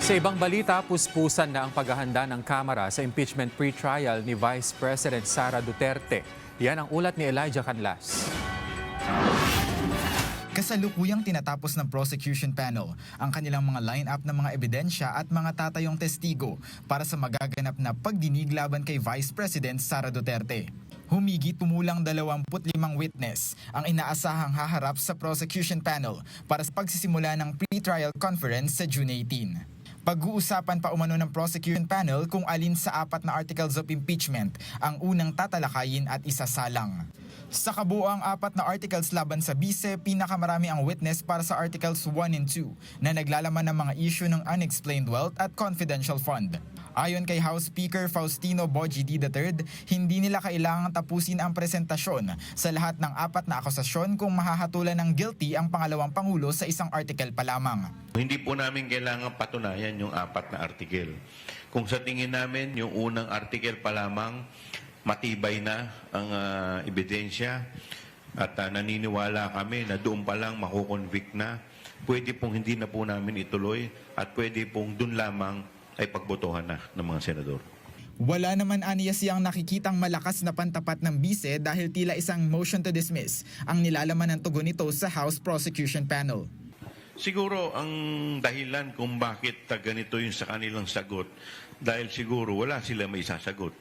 Sa ibang balita, puspusan na ang paghahanda ng Kamara sa impeachment pre-trial ni Vice President Sara Duterte. Yan ang ulat ni Elijah Canlas. Kasalukuyang tinatapos ng prosecution panel ang kanilang mga line-up ng mga ebidensya at mga tatayong testigo para sa magaganap na pagdinig laban kay Vice President Sara Duterte. Humigit kumulang 25 witness ang inaasahang haharap sa prosecution panel para sa pagsisimula ng pre-trial conference sa June 18. Pag-uusapan pa umano ng prosecution panel kung alin sa 4 na articles of impeachment ang unang tatalakayin at isasalang. Sa kabuoang 4 na articles laban sa bise, pinakamarami ang witness para sa articles 1 and 2 na naglalaman ng mga issue ng unexplained wealth at confidential fund. Ayon kay House Speaker Faustino Bogie III, hindi nila kailangang tapusin ang presentasyon sa lahat ng 4 na akusasyon kung mahahatulan ng guilty ang pangalawang pangulo sa isang article pa lamang. Hindi po namin kailangan patunayan yung 4 na article. Kung sa tingin namin yung unang article pa lamang matibay na ang ebidensya at naniniwala kami na doon pa lang makukonvict na, pwede pong hindi na po namin ituloy at pwede pong doon lamang ay pagbotohan na ng mga senador. Wala naman aniya siyang nakikitang malakas na pantapat ng bise dahil tila isang motion to dismiss ang nilalaman ng tugon nito sa House Prosecution Panel. Siguro ang dahilan kung bakit ganito yung sa kanilang sagot, dahil siguro wala sila may sasagot.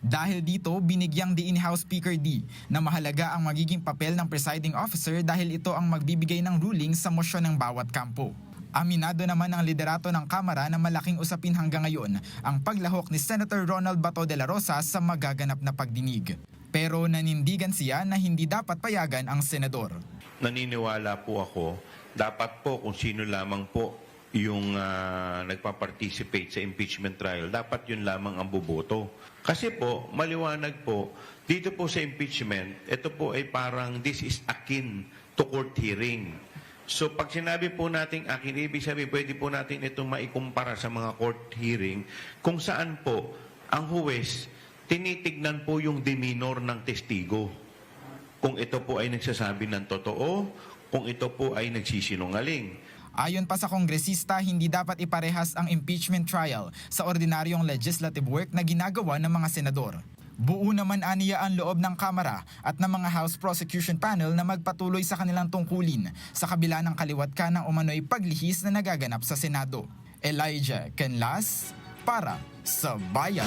Dahil dito, binigyang diin ni House Speaker D na mahalaga ang magiging papel ng presiding officer dahil ito ang magbibigay ng ruling sa mosyon ng bawat kampo. Aminado naman ang liderato ng Kamara na malaking usapin hanggang ngayon ang paglahok ni Senator Ronald Bato de la Rosa sa magaganap na pagdinig. Pero nanindigan siya na hindi dapat payagan ang senador. Naniniwala po ako, dapat po kung sino lamang po yung nagpa-participate sa impeachment trial, dapat yun lamang ang boboto. Kasi po, maliwanag po, dito po sa impeachment, ito po ay parang this is akin to court hearing. So pag sinabi po natin akin, ibig sabihin, pwede po natin itong maikumpara sa mga court hearing kung saan po ang huwes tinitignan po yung demeanor ng testigo. Kung ito po ay nagsasabi ng totoo, kung ito po ay nagsisinungaling. Ayon pa sa kongresista, hindi dapat iparehas ang impeachment trial sa ordinaryong legislative work na ginagawa ng mga senador. Buo naman aniya ang loob ng Kamara at ng mga House Prosecution Panel na magpatuloy sa kanilang tungkulin sa kabila ng kaliwat ka ng umano'y paglihis na nagaganap sa Senado. Elijah Canlas para sa Bayan.